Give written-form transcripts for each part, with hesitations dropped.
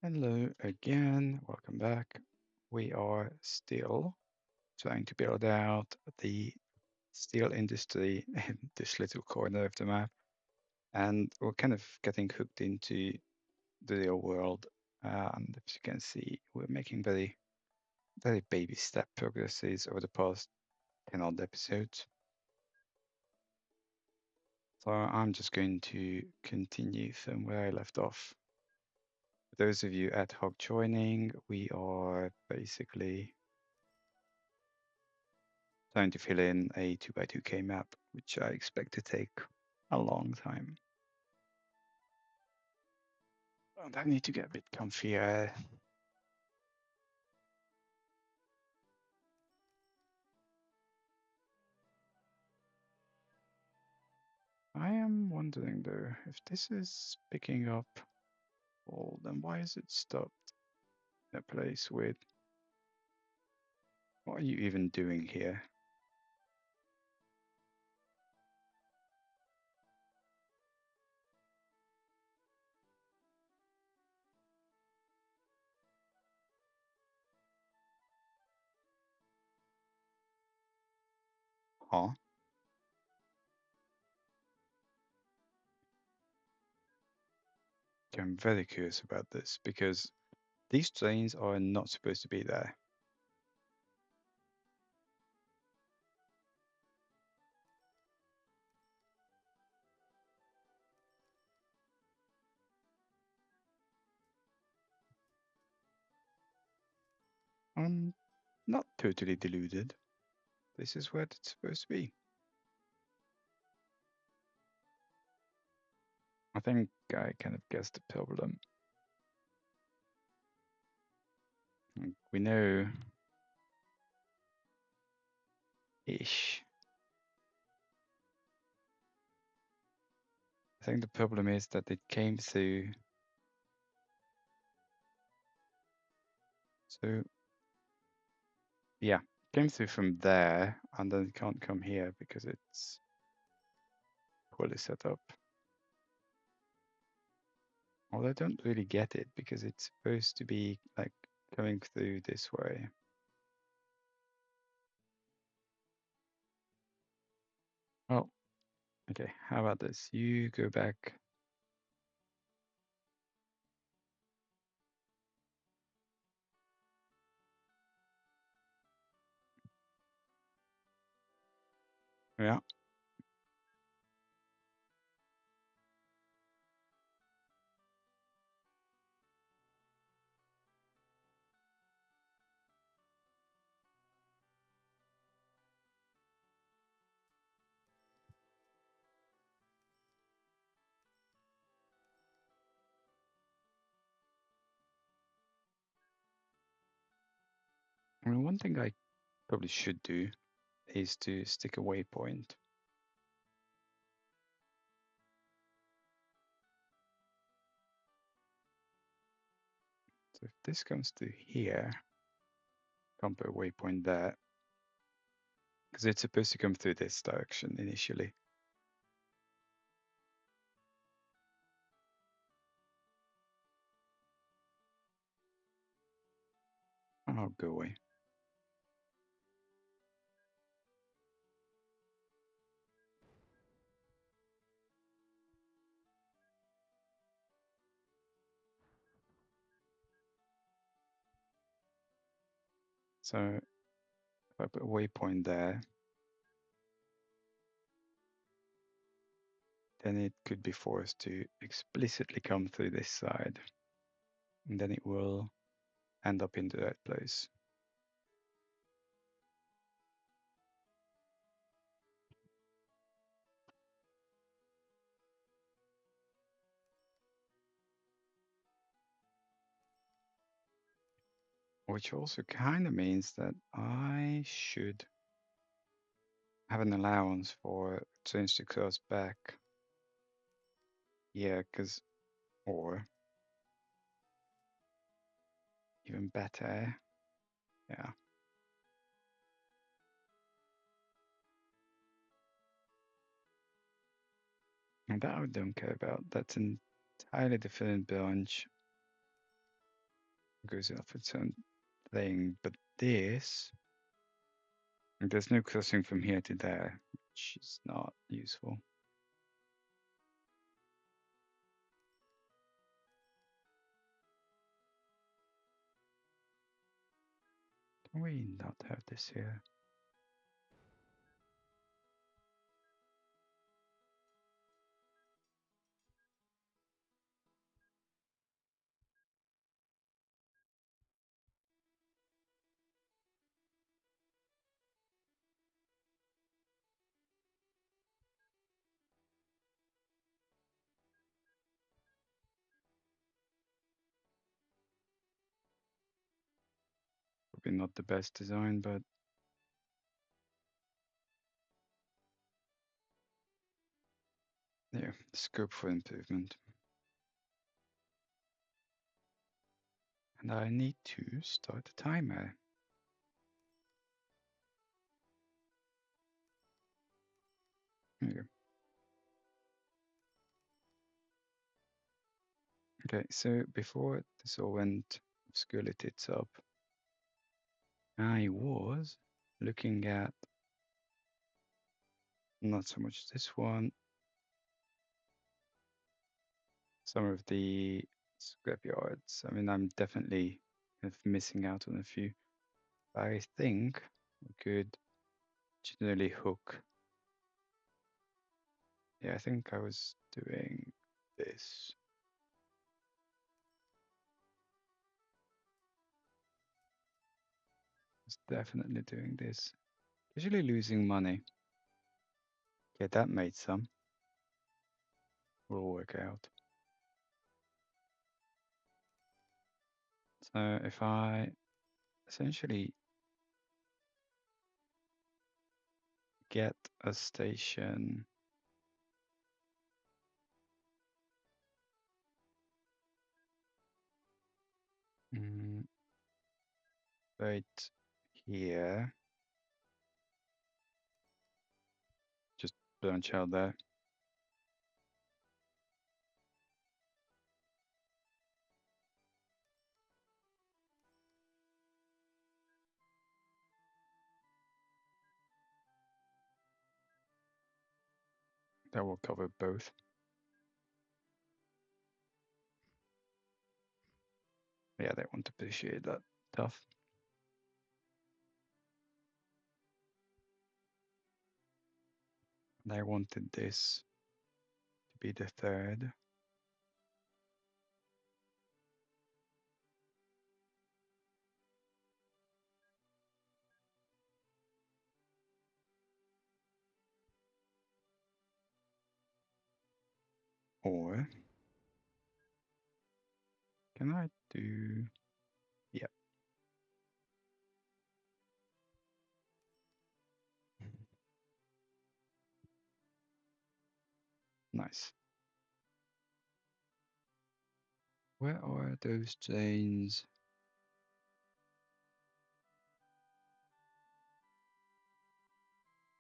Hello again, welcome back. We are still trying to build out the steel industry in this little corner of the map, and we're kind of getting hooked into the real world. And as you can see, we're making very baby step progresses over the past 10 odd episodes. So I'm just going to continue from where I left off. For those of you ad hoc joining, we are basically trying to fill in a 2x2k map, which I expect to take a long time. And I need to get a bit comfier. I am wondering though, if this is picking up all, then why is it stopped in a place with, what are you even doing here? Huh? I'm very curious about this because these trains are not supposed to be there. I'm not totally deluded. This is where it's supposed to be. I think I kind of guessed the problem. We know ish. I think the problem is that it came through. So yeah, came through from there and then it can't come here because it's poorly set up. Well, I don't really get it because it's supposed to be like coming through this way. Oh, okay. How about this? You go back. Yeah. I mean, one thing I probably should do is to stick a waypoint. So if this comes to here, can't put a waypoint there because it's supposed to come through this direction initially. Oh, go away. So if I put a waypoint there, then it could be forced to explicitly come through this side, and then it will end up in the right place. Which also kind of means that I should have an allowance for change to cross back. Yeah, because, or even better, yeah. And that I don't care about. That's an entirely different branch. goes off its own thing, but this, there's no crossing from here to there, which is not useful. Can we not have this here? Probably not the best design, but yeah, scope for improvement. And I need to start the timer. There you go. Okay, so before this all went obscurely tits up, I was looking at not so much this one, some of the scrapyards. I mean, I'm definitely kind of missing out on a few. I think we could generally hook. Yeah, I think I was doing this. I was definitely doing this. Usually losing money. Okay, that made some. Will work out. So if I essentially get a station right here, just branch out there. That will cover both. Yeah, they won't appreciate that. Tough. And I wanted this to be the third. Or can I do, yeah. Nice. Where are those chains?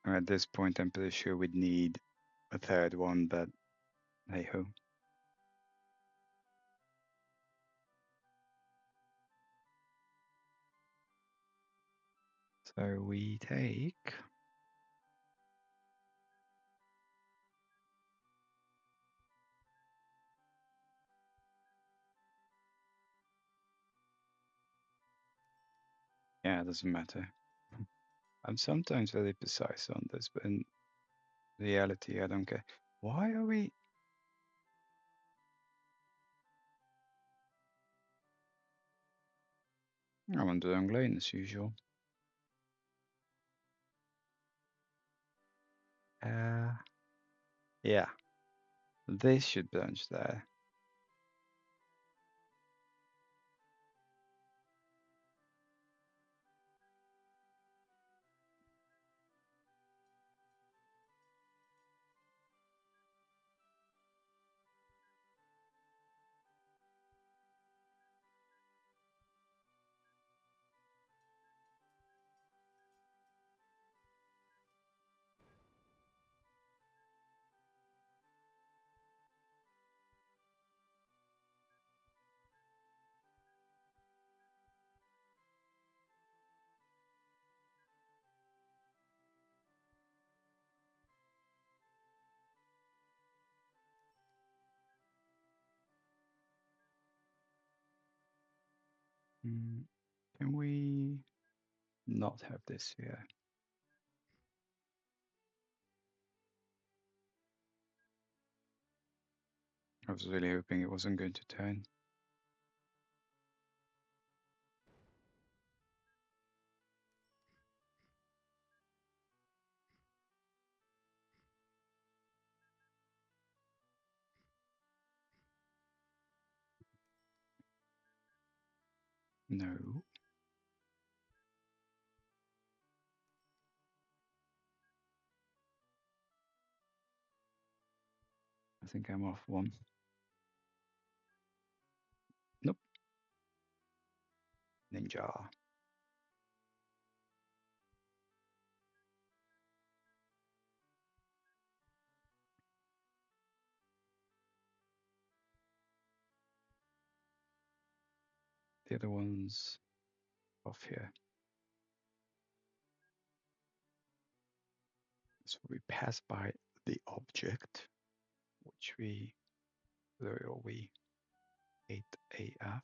At this point, I'm pretty sure we'd need a third one, but hey ho. So we take yeah, it doesn't matter. I'm sometimes very precise on this, but in reality, I don't care. Why are we? I'm on the wrong lane as usual. Yeah, this should branch there. Can we not have this here? I was really hoping it wasn't going to turn. No. I think I'm off one. Nope. Ninja. The other one's off here. So we pass by the object, which we 8AF.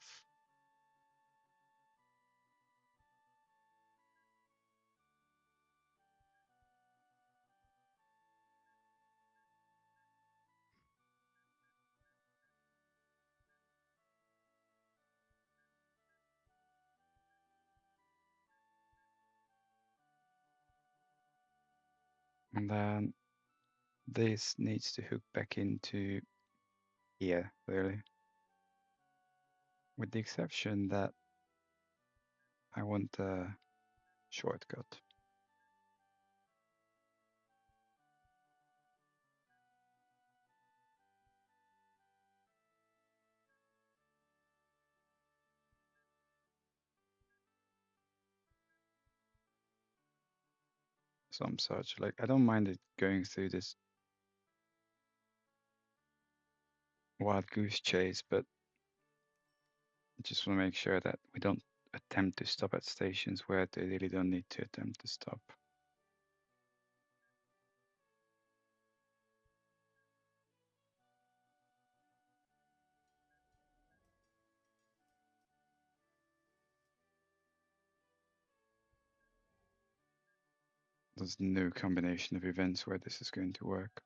And then this needs to hook back into here, really. With the exception that I want a shortcut. Some such. Like, I don't mind it going through this wild goose chase, but I just want to make sure that we don't attempt to stop at stations where they really don't need to attempt to stop. There's no combination of events where this is going to work.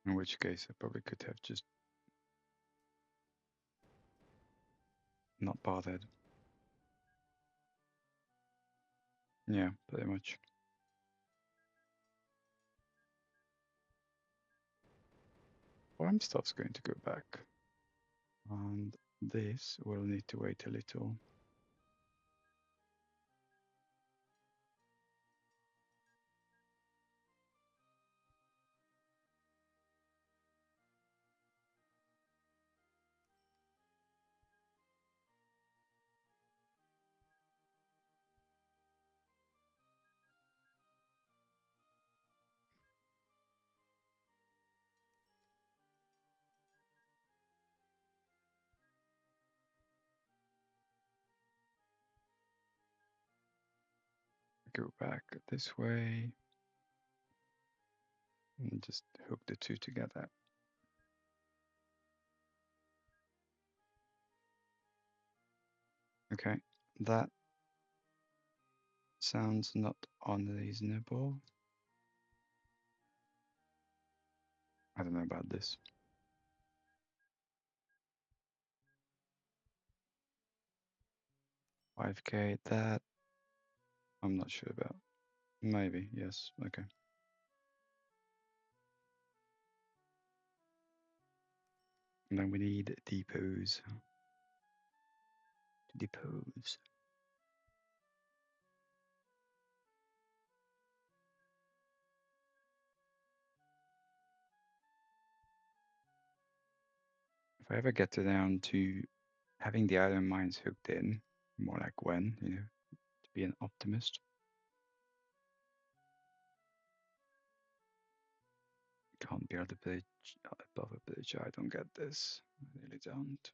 In which case, I probably could have just not bothered. Yeah, pretty much. Farm stuff's going to go back. And this will need to wait a little. Go back this way and just hook the two together. Okay, that sounds not unreasonable. I don't know about this. 5K, that I'm not sure about. Maybe, yes, okay. And then we need depots. Depots. If I ever get down to having the iron mines hooked in, more like when, you know, to be an optimist, Can't build a bridge above a bridge. I don't get this. I really don't.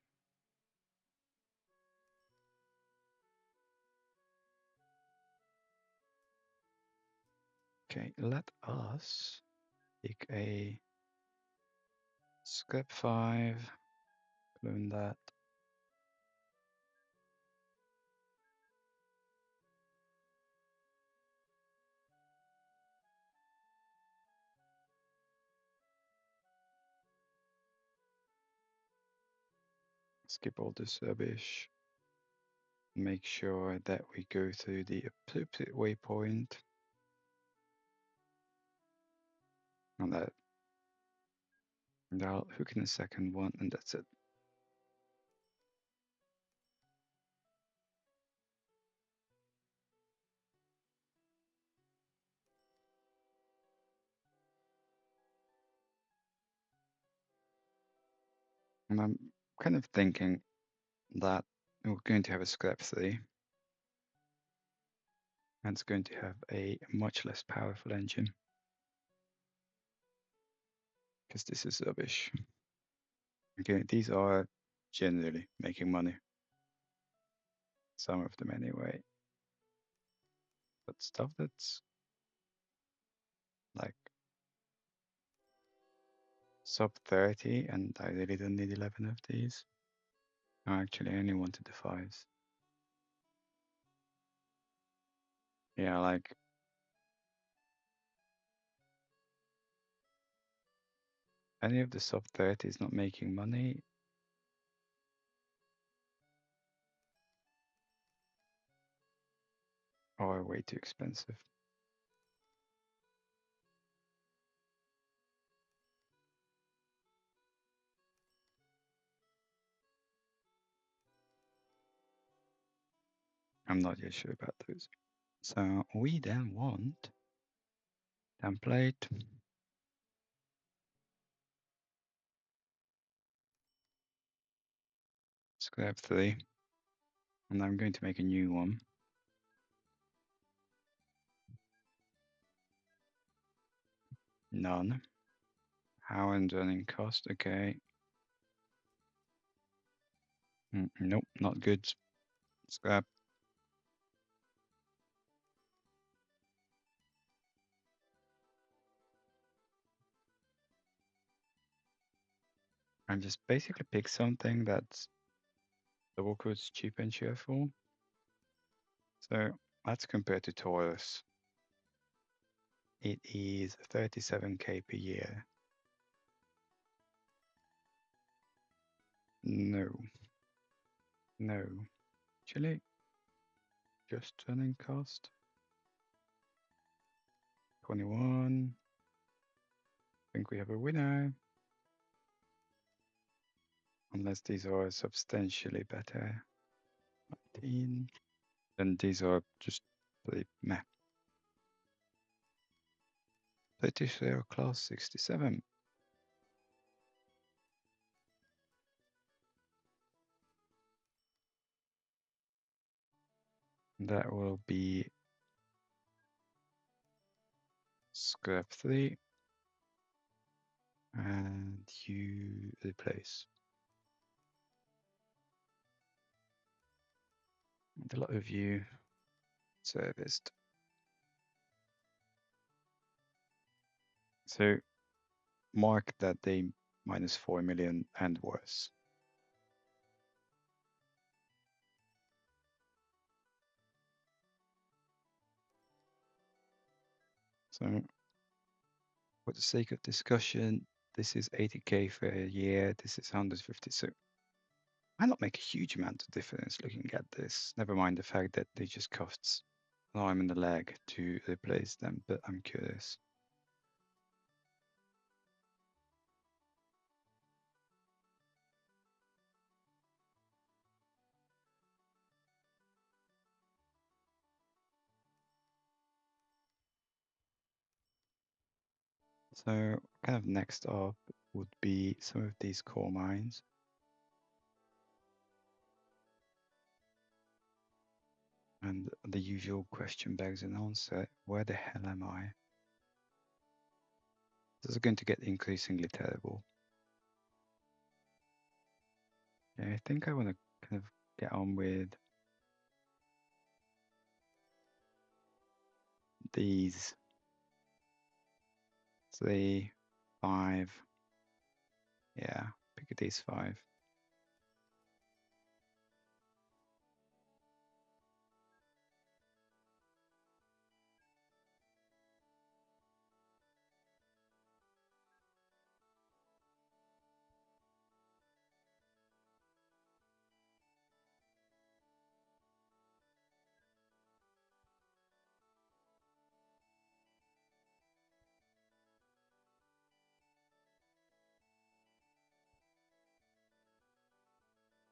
Okay, let us pick a script 5, clone that. Skip all this rubbish. Make sure that we go through the appropriate waypoint. And that. And I'll hook in the second one, and that's it. And I'm kind of thinking that we're going to have a scrap 3, and it's going to have a much less powerful engine, because this is rubbish. Okay, these are generally making money. Some of them anyway. But stuff that's like sub 30, and I really don't need 11 of these. Actually, I only wanted the 5s. Yeah, like any of the sub 30s not making money. Are way too expensive. I'm not yet sure about those. So we then want template, scrap 3, and I'm going to make a new one. None. How and running cost, okay. Nope, not good. Scrap. And just basically pick something that's double quotes cheap and cheerful. So let's compare to Taurus. It is 37k per year. No. No. Actually, just running cost. 21. I think we have a winner. Unless these are substantially better. 19. Then these are just pretty meh. 33 class 67. That will be scrap 3. And you replace. And a lot of you serviced. So mark that they minus 4 million and worse. So for the sake of discussion, this is 80k for a year, this is 150. So I not make a huge amount of difference looking at this. Never mind the fact that they just costs an arm and a leg to replace them, but I'm curious. So kind of next up would be some of these core mines. And the usual question begs an answer, where the hell am I? This is going to get increasingly terrible. Yeah, I think I want to kind of get on with these 3, 5. Yeah, pick these 5.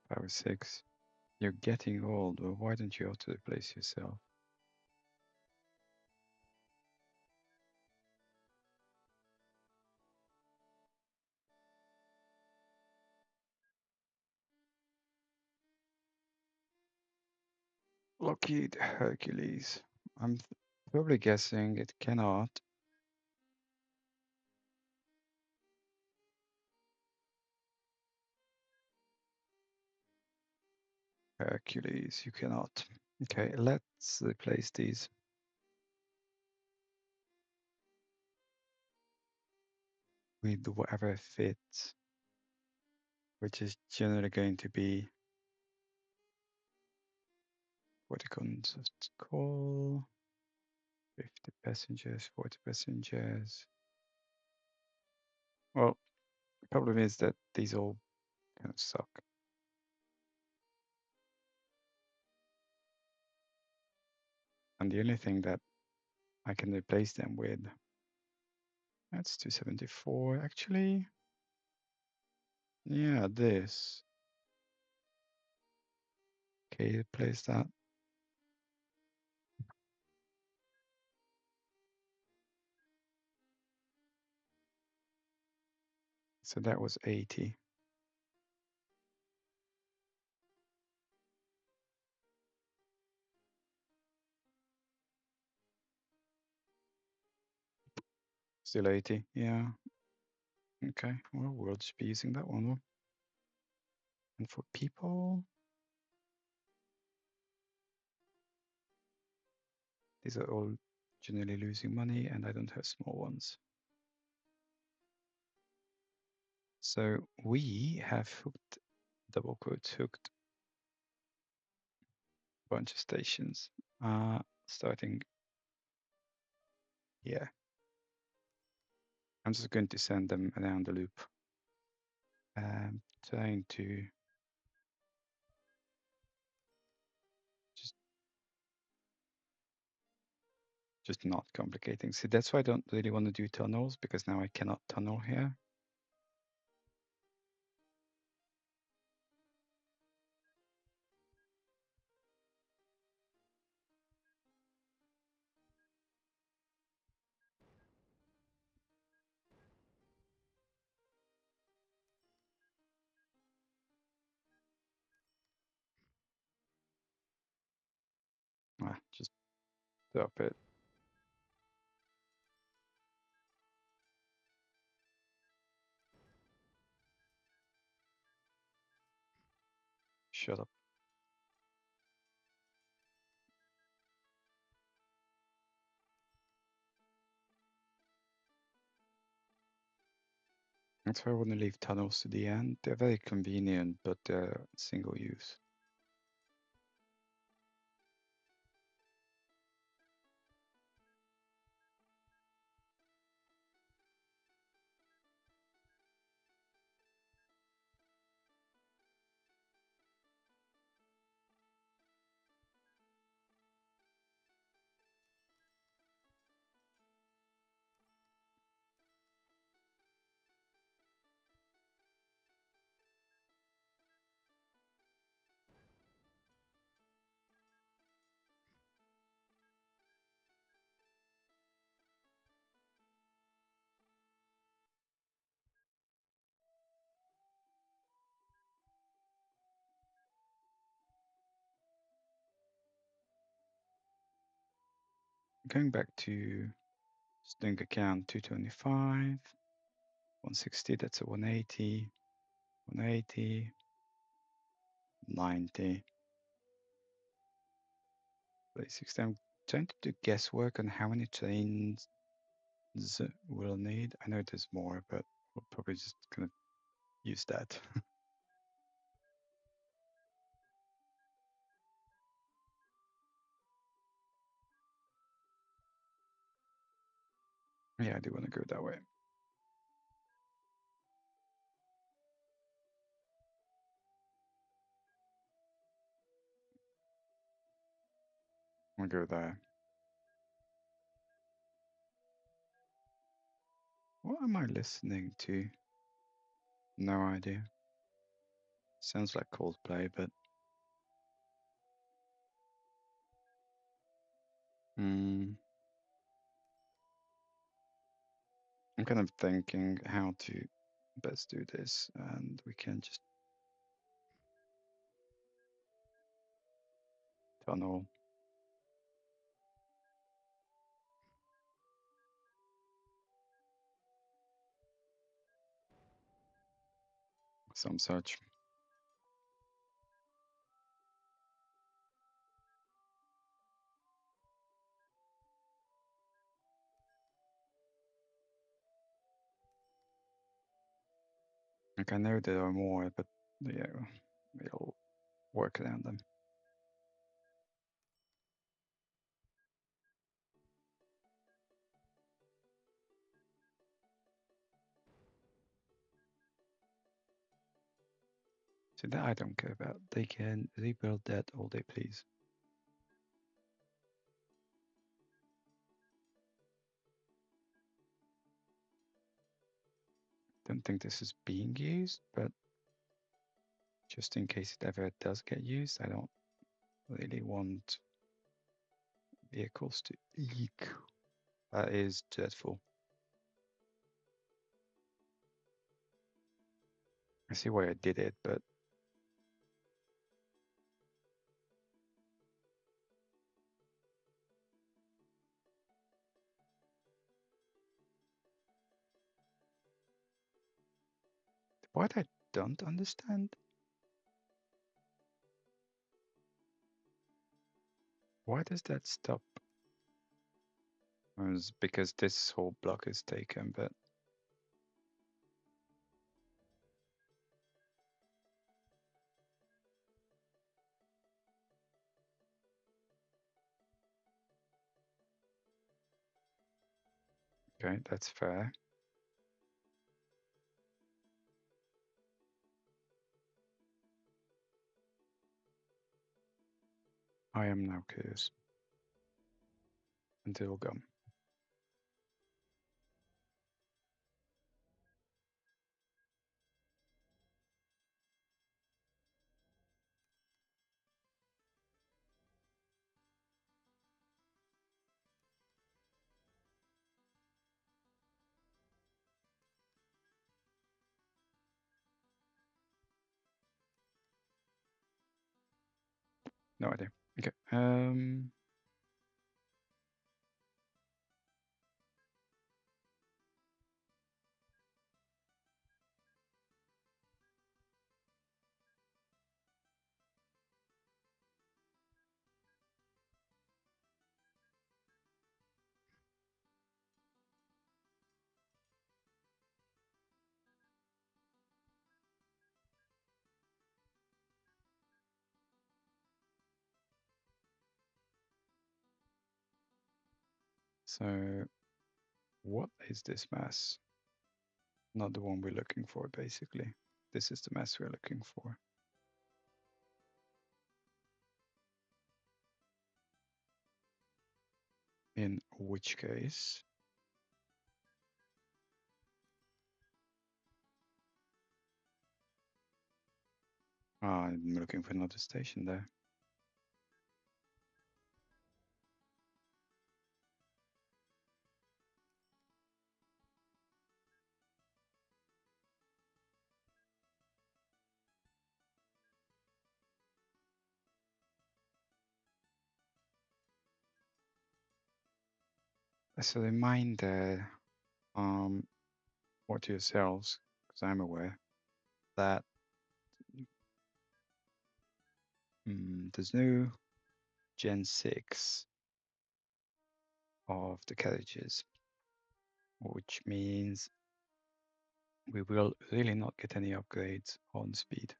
5 or 6. You're getting old. Well, why don't you auto replace yourself? Lockheed Hercules. I'm probably guessing it cannot. Hercules, you cannot. Okay, let's replace these. With whatever fits, which is generally going to be what you can just call 50 passengers, 40 passengers. Well, the problem is that these all kind of suck. And the only thing that I can replace them with, that's 274 actually. Yeah, this. Okay, replace that. So that was 80. Still 80, yeah. Okay, well, we'll just be using that one. And for people, these are all generally losing money, and I don't have small ones. So we have hooked, double quotes, hooked a bunch of stations, starting here. I'm just going to send them around the loop. Trying to just not complicating. See, that's why I don't really want to do tunnels, because now I cannot tunnel here. Just drop it. Shut up. That's why I want to leave tunnels to the end. They're very convenient, but they're single use. Going back to string account 225. 160, that's a 180, 180, 90, 360. I'm trying to do guesswork on how many trains we'll need. I know there's more, but we'll probably just gonna use that. Yeah, I do want to go that way. We'll go there. What am I listening to? No idea. Sounds like Coldplay, but I'm kind of thinking how to best do this, and we can just tunnel some such. Like I know there are more, but yeah, we'll work around them. So that I don't care about. They can rebuild that all they please. Don't think this is being used, but just in case it ever does get used, I don't really want vehicles to leak. That is dreadful. I see why I did it, but what I don't understand, why does that stop? It's because this whole block is taken, but okay, that's fair. I am now curious. Until gum. No idea. Okay. So what is this mass? Not the one we're looking for, basically. This is the mass we're looking for. In which case, I'm looking for another station there. As a reminder, or to yourselves, because I'm aware that there's no Gen 6 of the carriages, which means we will really not get any upgrades on speed.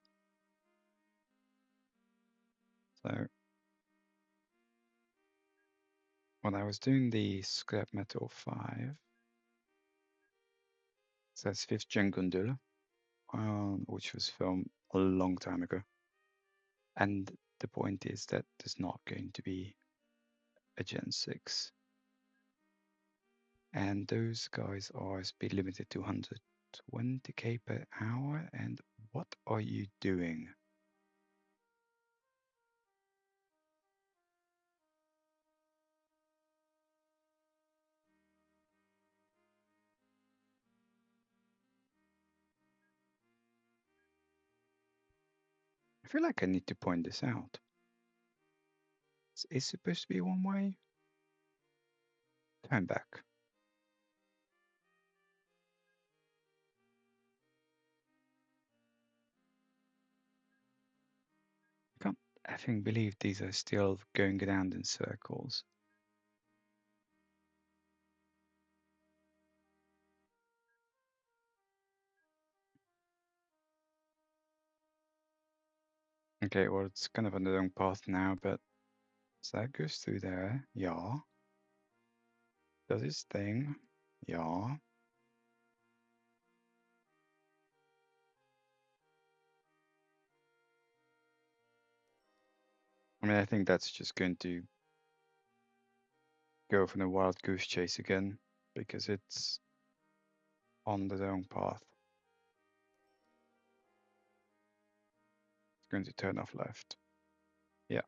So when I was doing the scrap metal 5, so that's 5th gen Gundula, which was filmed a long time ago. And the point is that there's not going to be a Gen 6. And those guys are speed limited to 120k per hour. And what are you doing? I feel like I need to point this out. It's supposed to be one way. Turn back. I can't effing believe these are still going around in circles. Okay, well, it's kind of on the wrong path now, but so that goes through there. Yeah. Does its thing. Yeah. I mean, I think that's just going to go from a wild goose chase again because it's on the wrong path. It's going to turn off left. Yeah.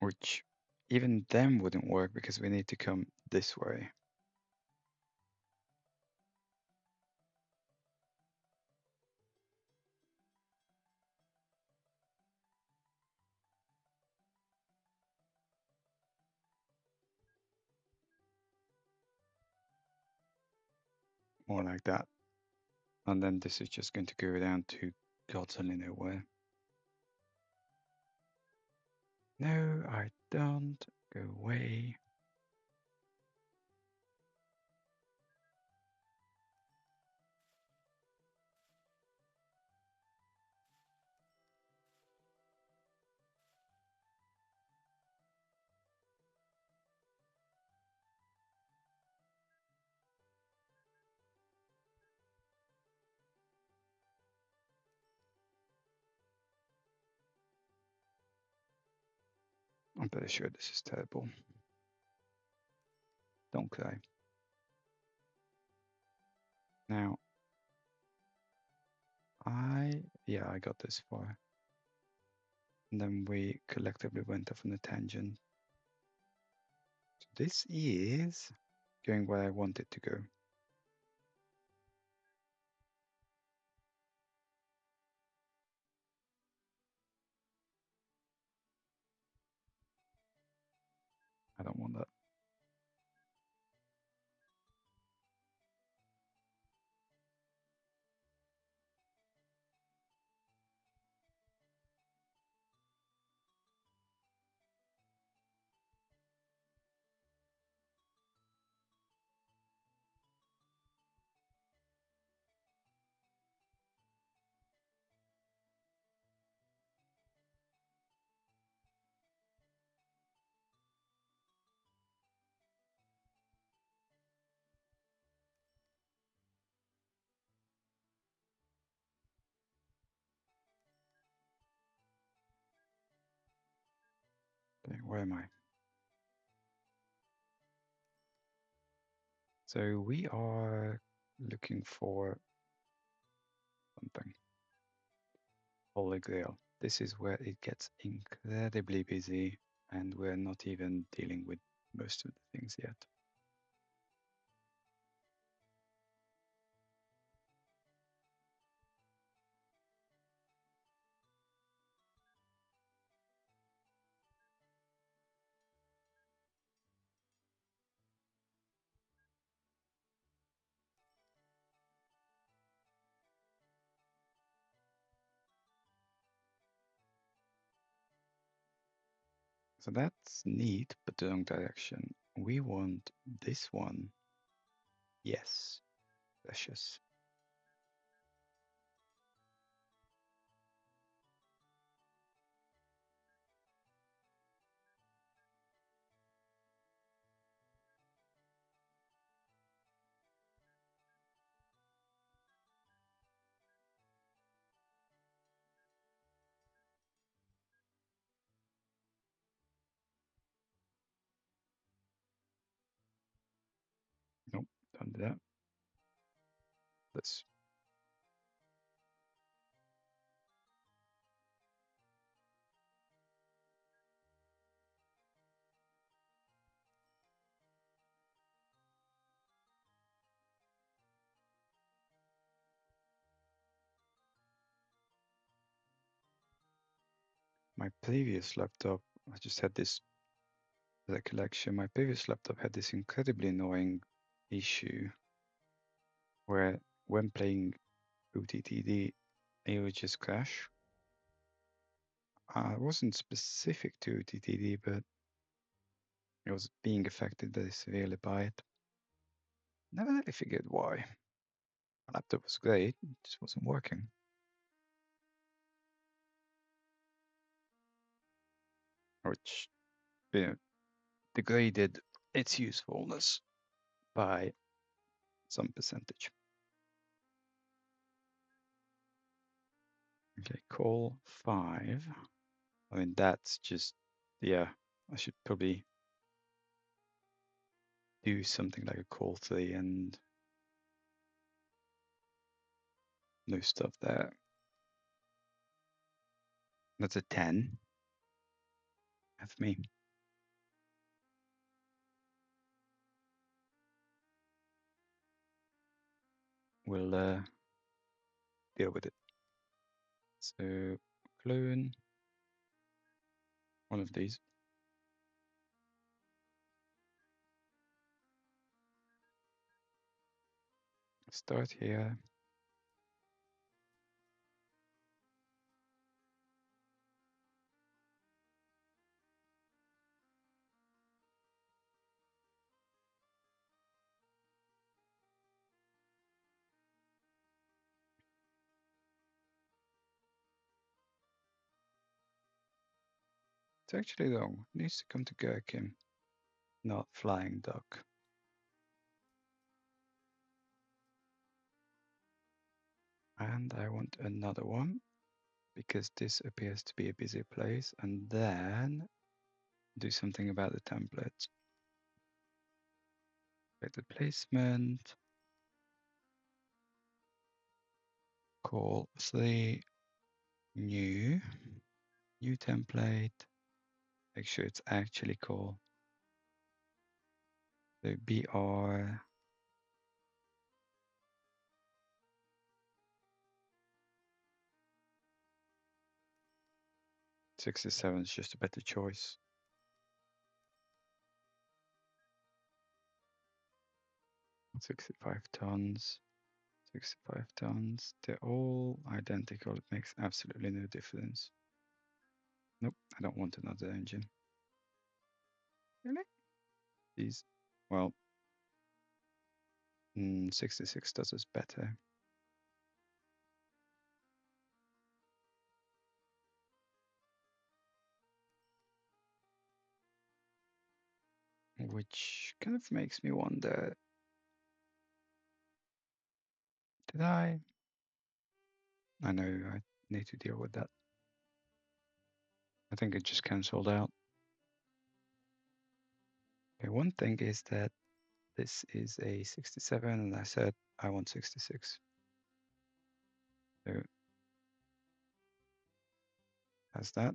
Which even them wouldn't work because we need to come this way. More like that. And then this is just going to go down to God's only nowhere. No, I don't. Go away. I'm pretty sure this is terrible. Don't cry. Now, yeah, I got this far. And then we collectively went off on a tangent. So this is going where I want it to go. I don't want that. Okay, where am I? So we are looking for something. Holy Grail. This is where it gets incredibly busy, and we're not even dealing with most of the things yet. So that's neat, but the wrong direction. We want this one. Yes, precious. Nope, don't do that. Let's my previous laptop, I just had this recollection. My previous laptop had this incredibly annoying issue where when playing OTTD, it would just crash. It wasn't specific to OTTD, but it was being affected very severely by it. Never really figured why. My laptop was great, it just wasn't working. Which, you know, degraded its usefulness by some percentage. Okay, call 5. I mean, that's just, yeah, I should probably do something like a call 3 and no stuff there. That's a 10. That's me. We'll deal with it. So clone one of these. Start here. It's actually wrong. It needs to come to Gherkin, not flying duck. And I want another one because this appears to be a busy place, and then do something about the template. Get the placement, call 3, new template, make sure it's actually call. So BR 67 is just a better choice. 65 tons, 65 tons. They're all identical. It makes absolutely no difference. Nope, I don't want another engine. Really? These, well, 66 does us better. Which kind of makes me wonder, did I know I need to deal with that. I think it just cancelled out. Okay, one thing is that this is a 67 and I said I want 66. So Has that.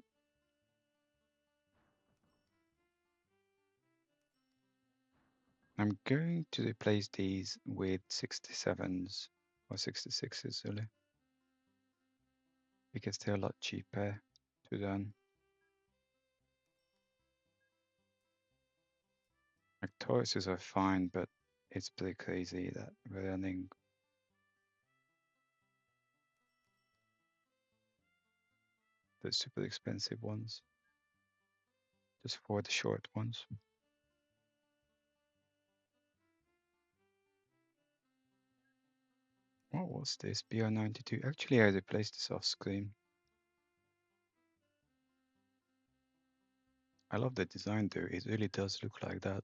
I'm going to replace these with 67s or 66s really, because they're a lot cheaper to run. Like Tauruses are fine, but it's pretty crazy that we're running the super expensive ones just for the short ones. What was this? BR92. Actually, I replaced this off screen. I love the design though. It really does look like that.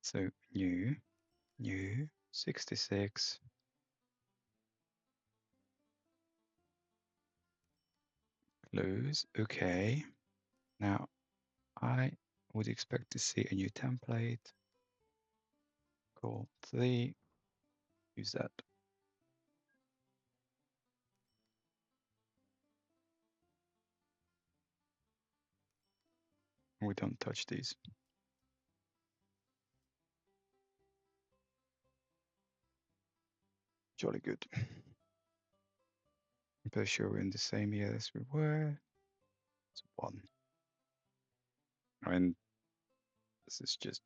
So new, 66, close. Okay. Now I would expect to see a new template. Call 3. Use that. We don't touch these. Jolly good. I'm pretty sure we're in the same year as we were. It's 1. I mean, this is just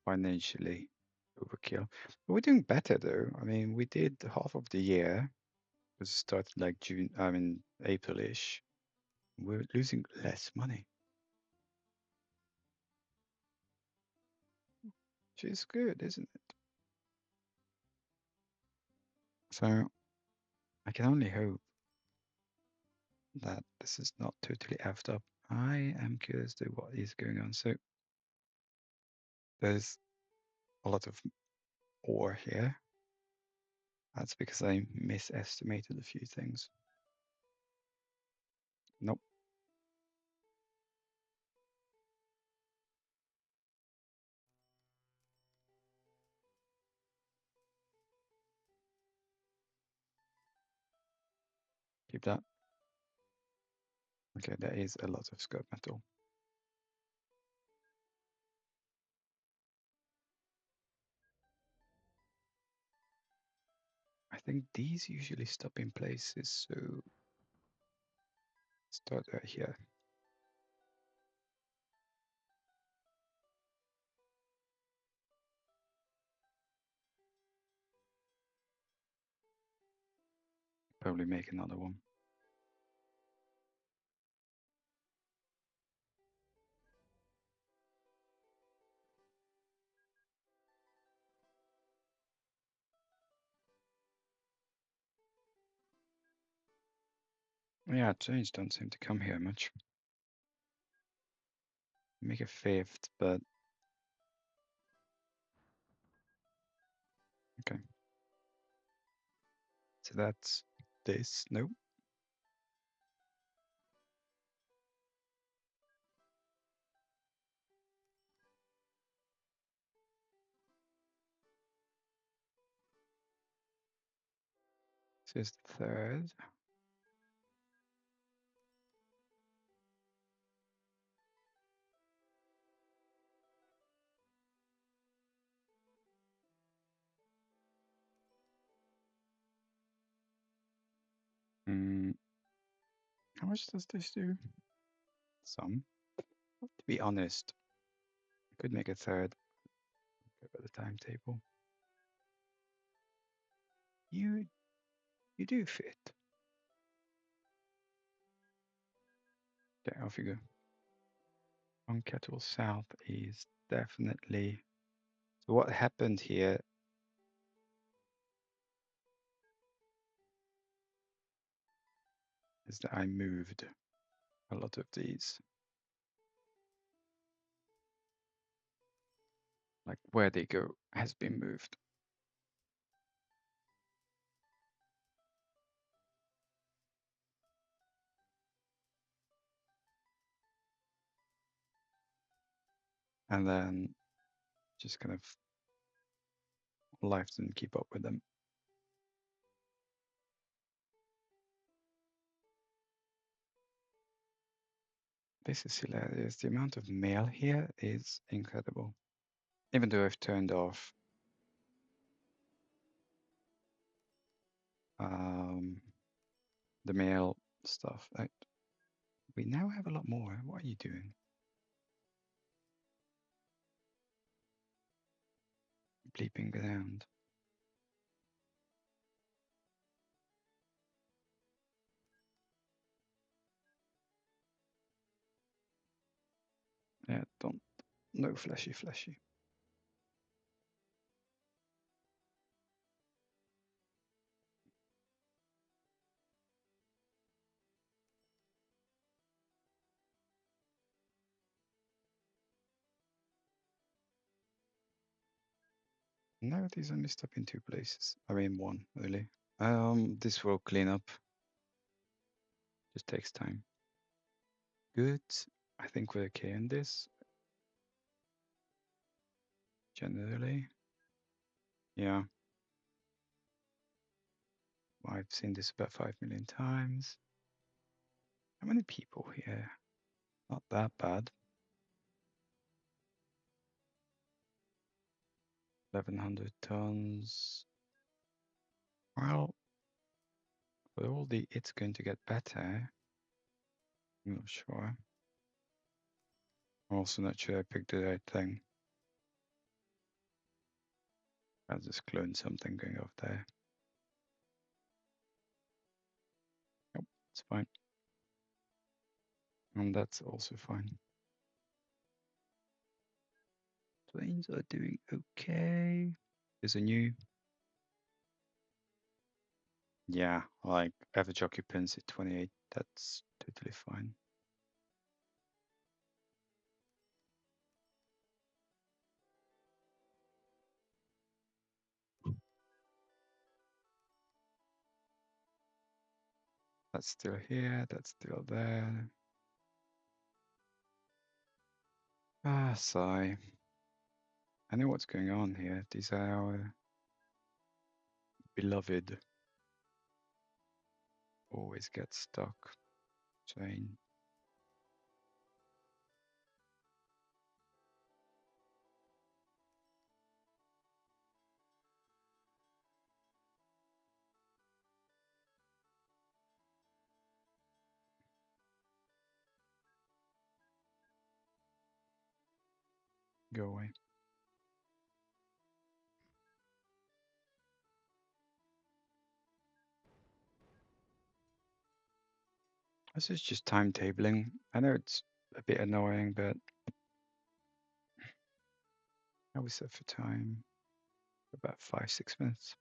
financially overkill. But we're doing better though. I mean, we did half of the year. It started like June, I mean, April-ish. We're losing less money, which is good, isn't it? So I can only hope that this is not totally effed up. I am curious to what is going on. So there's a lot of ore here. That's because I misestimated a few things. Nope. Keep that. Okay, there is a lot of scrap metal. I think these usually stop in places, so start right here. Probably make another one. Yeah, trains don't seem to come here much. Make a 5th, but okay. So that's this. Nope. This is the 3rd. How much does this do? Some. To be honest, I could make a 3rd. Go by the timetable. You do fit. Okay, off you go. On Kettle South is definitely. So what happened here is that I moved a lot of these. Like where they go has been moved. And then just kind of life didn't keep up with them. This is hilarious. The amount of mail here is incredible. Even though I've turned off the mail stuff. We now have a lot more. What are you doing? Bleeping around. Yeah, don't. No flashy. No, these only stop in 2 places. I mean, 1, really. This will clean up. Just takes time. Good. I think we're okay in this. Generally. Yeah. I've seen this about 5 million times. How many people here? Not that bad. 1,100 tons. Well, with all the it's going to get better, I'm not sure. I'm also not sure I picked the right thing. I'll just clone something going off there. Nope, it's fine. And that's also fine. Planes are doing okay. There's a new. Yeah, like average occupancy 28. That's totally fine. That's still here. That's still there. Ah, sigh. I know what's going on here. These are our beloved. Always get stuck. Chain. Go away. This is just timetabling. I know it's a bit annoying, but I was set for time about 5-6 minutes.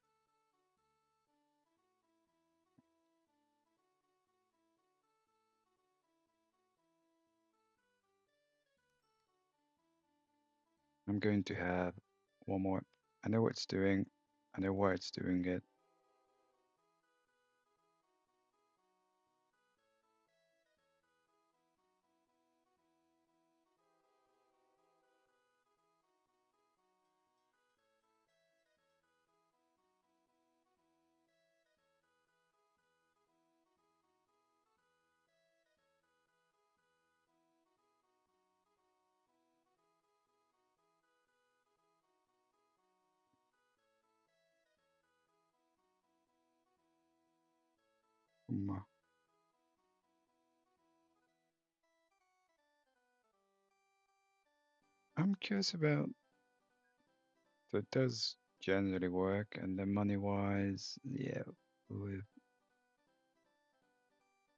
I'm going to have one more. I know what it's doing. I know why it's doing it. I'm curious about. So it does generally work, and then money-wise, yeah, with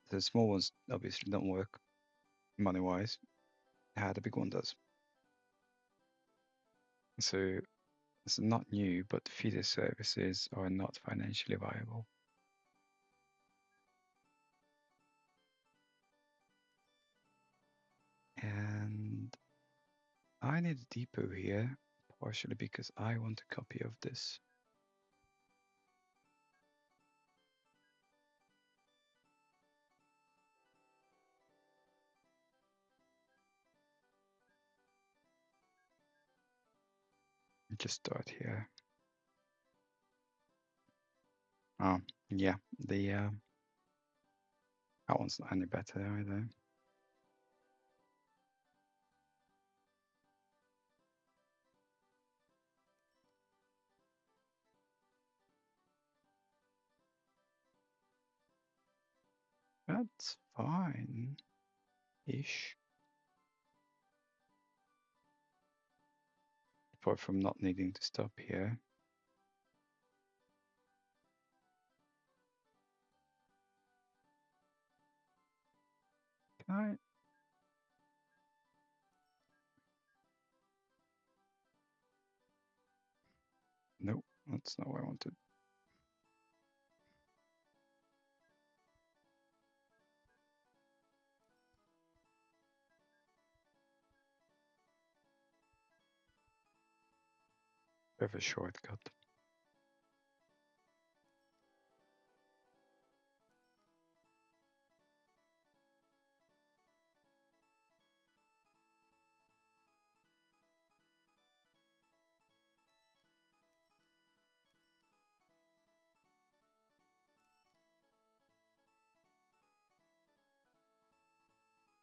the small ones obviously don't work money-wise. The big one does. So it's not new, but feeder services are not financially viable. And I need a depot here, partially because I want a copy of this. Just start here. Oh, yeah, that one's not any better either. That's fine-ish. Apart from not needing to stop here. Can I? Nope, that's not what I wanted. Bit of a shortcut.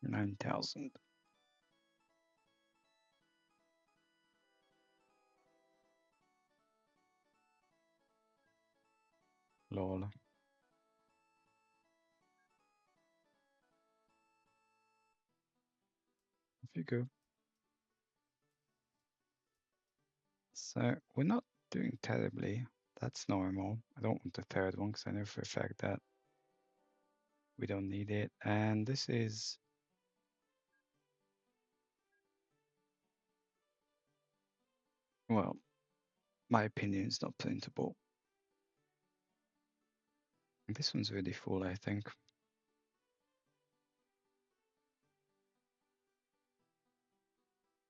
$9,000. Lol. Off you go. So we're not doing terribly. That's normal. I don't want the third one because I know for a fact that we don't need it. And this is, well, my opinion is not printable. This one's really full, I think.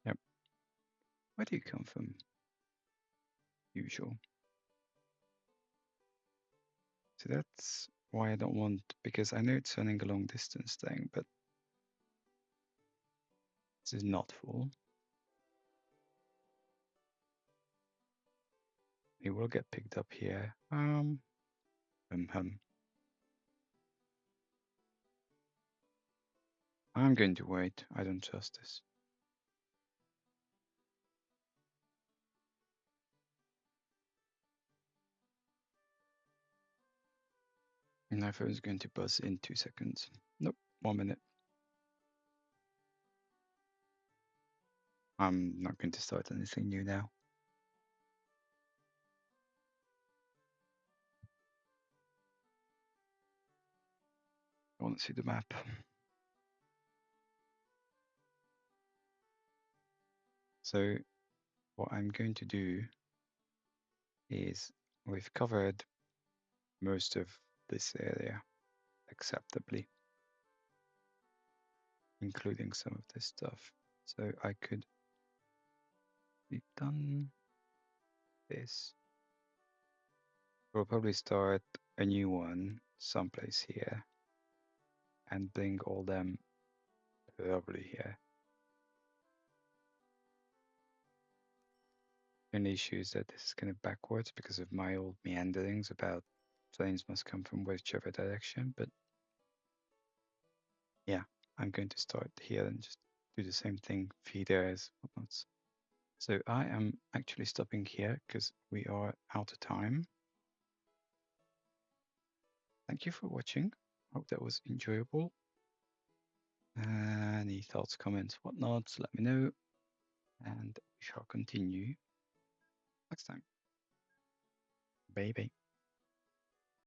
Yep. Where do you come from? Usual. So that's why I don't want, because I know it's running a long distance thing, but this is not full. It will get picked up here. I'm going to wait. I don't trust this. And my phone is going to buzz in 2 seconds. Nope, 1 minute. I'm not going to start anything new now. I want to see the map. So what I'm going to do is we've covered most of this area acceptably, including some of this stuff. So I could be done this. We'll probably start a new one someplace here and bring all them probably here. The only issue is that this is kind of backwards because of my old meanderings about trains must come from whichever direction, but yeah, I'm going to start here and just do the same thing, feeders, whatnot. So I am actually stopping here because we are out of time. Thank you for watching. Hope that was enjoyable. Any thoughts, comments, whatnot, let me know. And we shall continue next time. Bye bye.